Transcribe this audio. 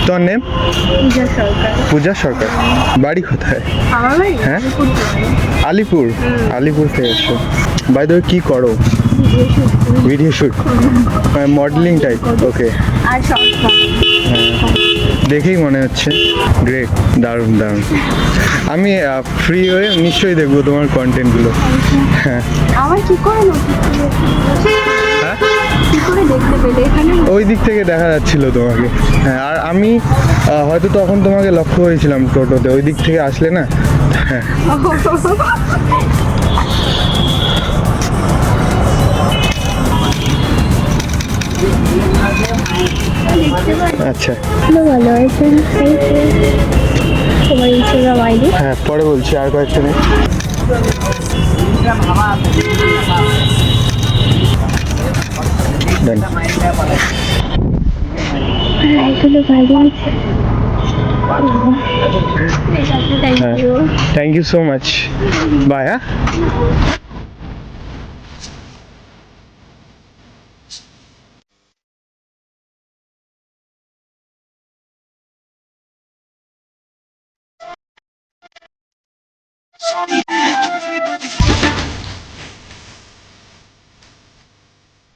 তোর নেম? পূজা সরকার। পূজা সরকার। বাড়ি কোথায়? আমার বাড়ি হ্যাঁ? আলিপুর। আলিপুর। আলিপুর থেকে এসছো। বাই দ্য ওয়ে, কি করো? ভিডিও শুট করি। Video shoot, modelling type? Okay. আর শর্ট হ্যাঁ, দেখেই মনে হচ্ছে। গ্রেট, দারুণ দারুণ। আমি ফ্রি হয়ে নিশ্চয়ই দেখবো তোমার কন্টেন্টগুলো। হ্যাঁ। আমার কি করে হ্যাঁ, কি করে দেখতে পেলে এখানে? ওই দিক থেকে দেখা যাচ্ছিল তোমাকে। হ্যাঁ, আর আমি হয়তো তখন তোমাকে লক্ষ্য হয়েছিলাম টোটোতে, ওই দিক থেকে আসলে না। হ্যাঁ। আচ্ছা, ভালো আছে। তোমার ইনস্টাগ্রাম আইডি? হ্যাঁ পরে বলছি, আর কয়েকটা নেই। Done. এগুলো ভালো আছে। Thank you. Thank you so much. Bye. হ্যাঁ। Sorry.